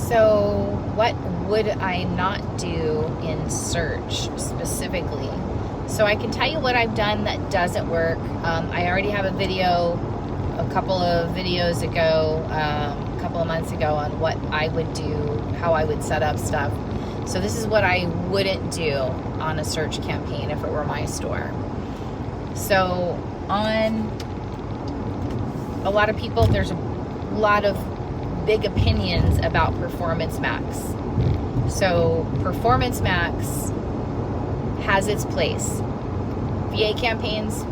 So what would I not do in search specifically? So I can tell you what I've done that doesn't work. I already have a video, a couple of videos ago, a couple of months ago on what I would do, how I would set up stuff. So this is what I wouldn't do on a search campaign if it were my store. So on a lot of people, there's a lot of big opinions about Performance Max. So Performance Max has its place. VA campaigns,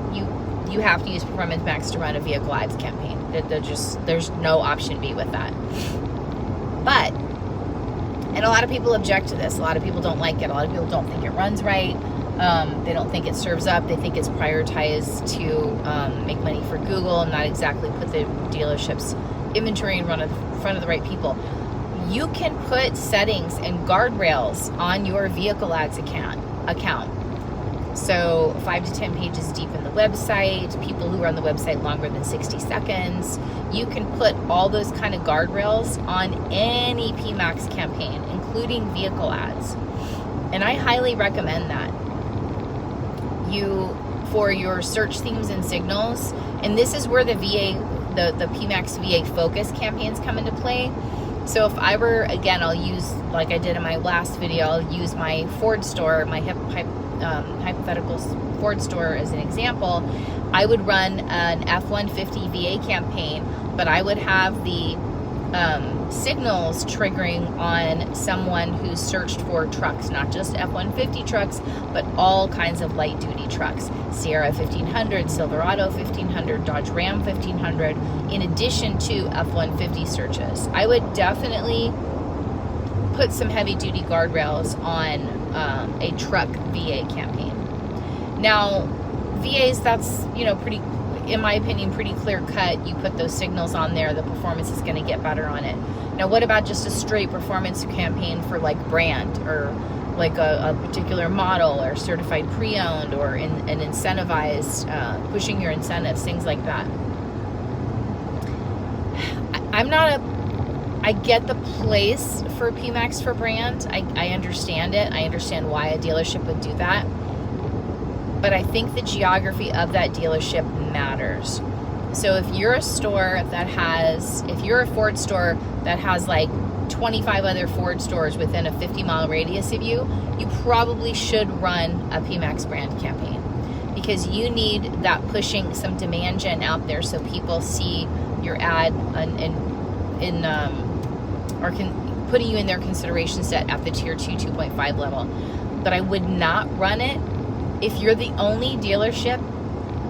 you have to use Performance Max to run a vehicle ads campaign. There's no option B with that. But, and a lot of people object to this. A lot of people don't like it. A lot of people don't think it runs right. They don't think it serves up. They think it's prioritized to make money for Google and not exactly put the dealership's inventory in front of the right people. You can put settings and guardrails on your vehicle ads account. So 5 to 10 pages deep in the website, people who are on the website longer than 60 seconds. You can put all those kind of guardrails on any PMAX campaign, including vehicle ads. And I highly recommend that. For your search themes and signals, and this is where the PMAX VA focus campaigns come into play. So if I were, again, I'll use, like I did in my last video, I'll use my Ford store, my hypothetical Ford store as an example. I would run an F-150 VA campaign, but I would have the signals triggering on someone who's searched for trucks, not just F-150 trucks, but all kinds of light duty trucks. Sierra 1500, Silverado 1500, Dodge Ram 1500, in addition to F-150 searches. I would definitely put some heavy duty guardrails on a truck VA campaign. Now, VAs, that's, pretty, in my opinion, pretty clear cut. You put those signals on there, the performance is going to get better on it. Now, what about just a straight performance campaign for like brand or like a particular model or certified pre-owned or an incentivized, pushing your incentives, things like that? I get the place for PMAX for brand. I understand it. I understand why a dealership would do that. But I think the geography of that dealership matters. So if you're a store if you're a Ford store that has like 25 other Ford stores within a 50-mile radius of you, you probably should run a PMAX brand campaign, because you need that pushing some demand gen out there so people see your ad putting you in their consideration set at the tier 2, 2.5 level. But I would not run it if you're the only dealership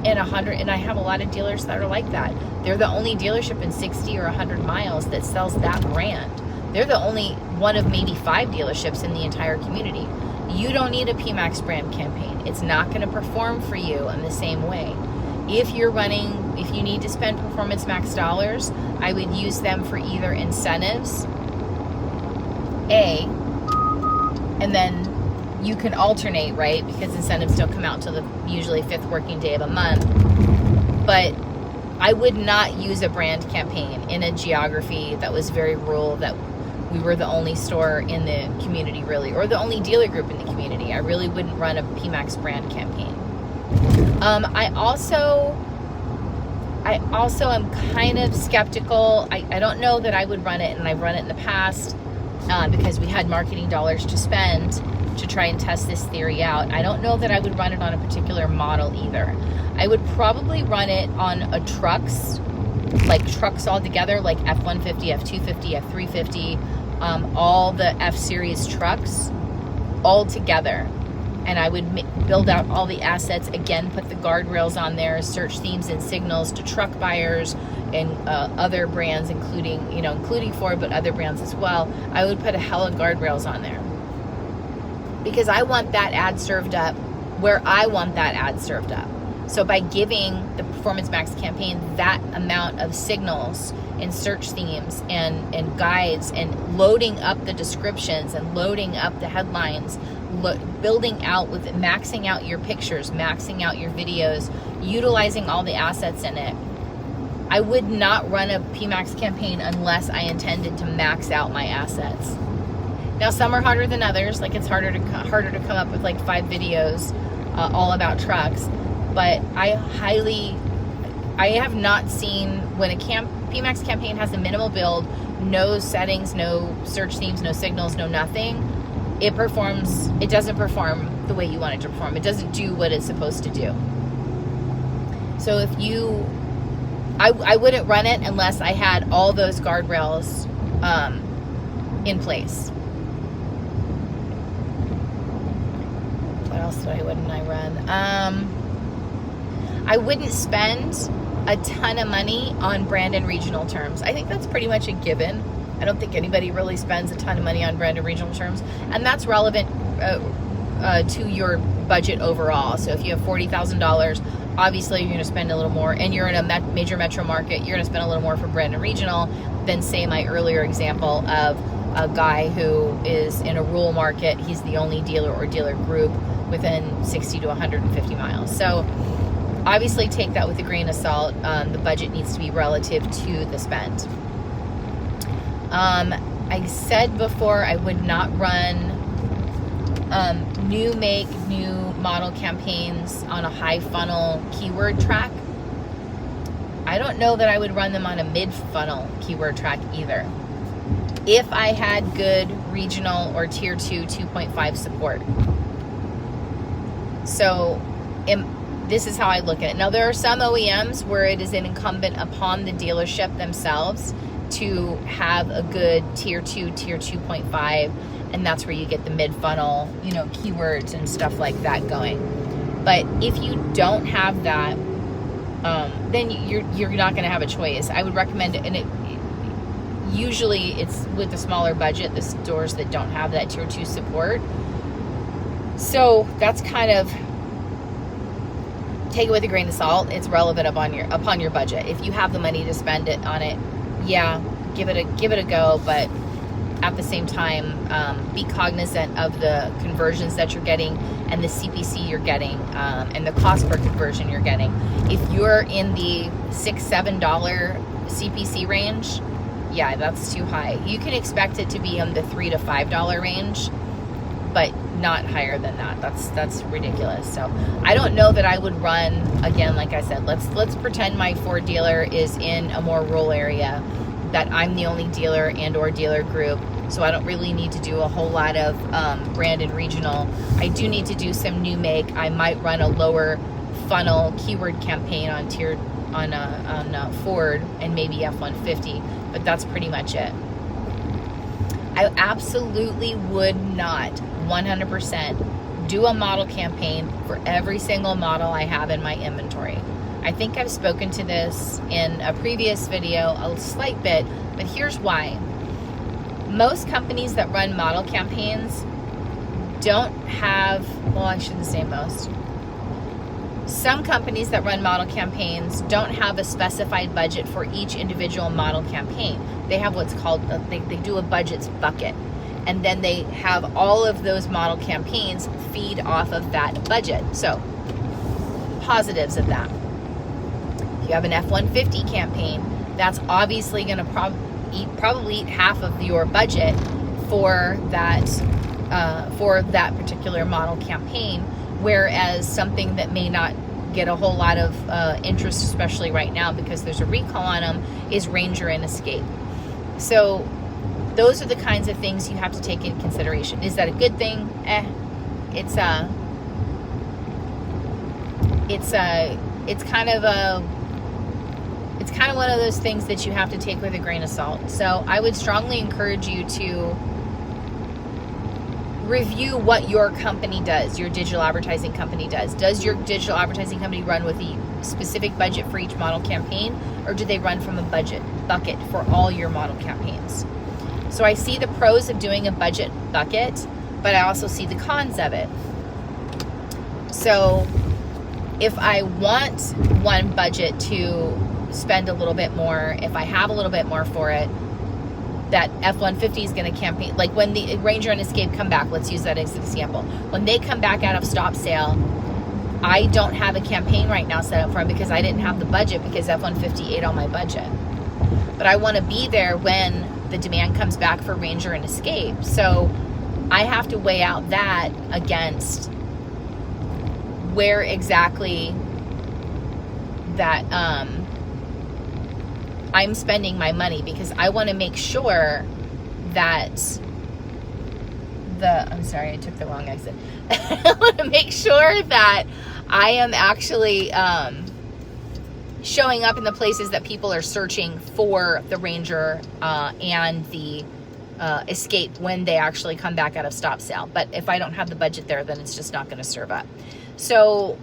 in 100, and I have a lot of dealers that are like that. They're the only dealership in 60 or 100 miles that sells that brand. They're the only one of maybe 5 dealerships in the entire community. You don't need a PMAX brand campaign. It's not going to perform for you in the same way. If you need to spend Performance Max dollars, I would use them for either incentives, and then you can alternate, right? Because incentives don't come out till the usually 5th working day of a month. But I would not use a brand campaign in a geography that was very rural, that we were the only store in the community really, or the only dealer group in the community. I really wouldn't run a PMAX brand campaign. I also am kind of skeptical. I don't know that I would run it, and I've run it in the past because we had marketing dollars to spend to try and test this theory out. I don't know that I would run it on a particular model either. I would probably run it on a trucks all together, like F-150, F-250, F-350, all the F-Series trucks all together. And I would build out all the assets, again, put the guardrails on there, search themes and signals to truck buyers and other brands, including Ford, but other brands as well. I would put a hell of guardrails on there, because I want that ad served up where I want that ad served up. So by giving the Performance Max campaign that amount of signals and search themes and guides and loading up the descriptions and loading up the headlines, building out with maxing out your pictures, maxing out your videos, utilizing all the assets in it, I would not run a PMAX campaign unless I intended to max out my assets. Now, some are harder than others. Like, it's harder to come up with like 5 videos all about trucks. But I have not seen when a PMAX campaign has a minimal build, no settings, no search themes, no signals, no nothing. It doesn't perform the way you want it to perform. It doesn't do what it's supposed to do. So I wouldn't run it unless I had all those guardrails in place. What else wouldn't I run? I wouldn't spend a ton of money on brand and regional terms. I think that's pretty much a given. I don't think anybody really spends a ton of money on brand and regional terms, and that's relevant to your budget overall. So if you have $40,000, obviously you're going to spend a little more, and you're in a major metro market, you're going to spend a little more for brand and regional than, say, my earlier example of a guy who is in a rural market. He's the only dealer or dealer group within 60 to 150 miles. So obviously take that with a grain of salt. The budget needs to be relative to the spend. I said before I would not run new make, new model campaigns on a high funnel keyword track. I don't know that I would run them on a mid funnel keyword track either, if I had good regional or tier 2 2.5 support. So this is how I look at it. Now, there are some OEMs where it is incumbent upon the dealership themselves to have a good tier 2, tier 2.5, and that's where you get the mid-funnel, keywords and stuff like that going. But if you don't have that, then you're not going to have a choice. I would recommend it, and usually it's with a smaller budget, the stores that don't have that tier 2 support. So that's kind of, take it with a grain of salt. It's relevant upon your budget. If you have the money to spend it on it, yeah, give it a go. But at the same time, be cognizant of the conversions that you're getting and the CPC you're getting, and the cost per conversion you're getting. If you're in the $6-7 CPC range, yeah, that's too high. You can expect it to be in the $3 to $5 range, but not higher than that. That's ridiculous. So I don't know that I would run, again, like I said, let's pretend my Ford dealer is in a more rural area, that I'm the only dealer and or dealer group, so I don't really need to do a whole lot of brand and regional. I do need to do some new make. I might run a lower funnel keyword campaign on Ford and maybe F-150, but that's pretty much it. I absolutely would not 100% do a model campaign for every single model I have in my inventory. I think I've spoken to this in a previous video a slight bit, but here's why. Most companies that run model campaigns don't have, well, I shouldn't say most. Some companies that run model campaigns don't have a specified budget for each individual model campaign. They have what's called, they do a budgets bucket. And then they have all of those model campaigns feed off of that budget. So, positives of that. If you have an F-150 campaign, that's obviously going to probably eat half of your budget for that particular model campaign. Whereas something that may not get a whole lot of interest, especially right now because there's a recall on them, is Ranger and Escape. So those are the kinds of things you have to take into consideration. Is that a good thing? It's kind of one of those things that you have to take with a grain of salt. So I would strongly encourage you to review what your company does, your digital advertising company does. Does your digital advertising company run with a specific budget for each model campaign, or do they run from a budget bucket for all your model campaigns? So I see the pros of doing a budget bucket, but I also see the cons of it. So if I want one budget to spend a little bit more, if I have a little bit more for it, that F-150 is going to campaign, like when the Ranger and Escape come back, let's use that as an example. When they come back out of stop sale, I don't have a campaign right now set up for them because I didn't have the budget, because F-150 ate all my budget. But I want to be there when the demand comes back for Ranger and Escape. So I have to weigh out that against where exactly that I'm spending my money, because I want to make sure that I'm sorry, I took the wrong exit. I want to make sure that I am actually showing up in the places that people are searching for the Ranger and the Escape when they actually come back out of stop sale. But if I don't have the budget there, then it's just not going to serve up. So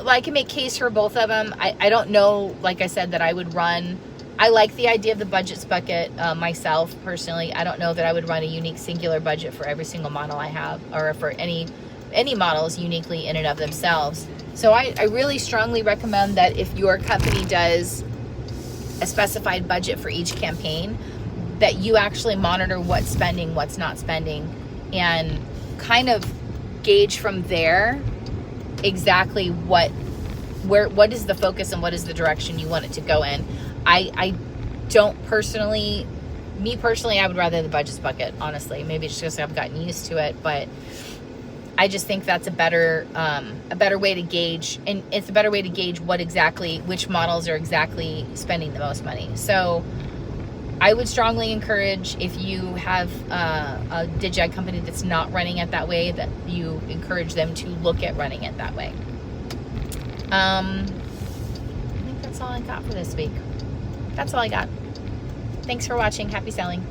I can make case for both of them. I don't know, like I said, that I would run. I like the idea of the budgets bucket myself personally. I don't know that I would run a unique singular budget for every single model I have, or for any models uniquely in and of themselves. So I really strongly recommend that if your company does a specified budget for each campaign, that you actually monitor what's spending, what's not spending, and kind of gauge from there exactly what is the focus and what is the direction you want it to go in. I don't personally, I would rather the budgets bucket, honestly. Maybe it's just I've gotten used to it, but I just think that's a better way to gauge, and it's a better way to gauge which models are exactly spending the most money. So I would strongly encourage, if you have a DigEd company that's not running it that way, that you encourage them to look at running it that way. I think that's all I got for this week. That's all I got. Thanks for watching. Happy selling.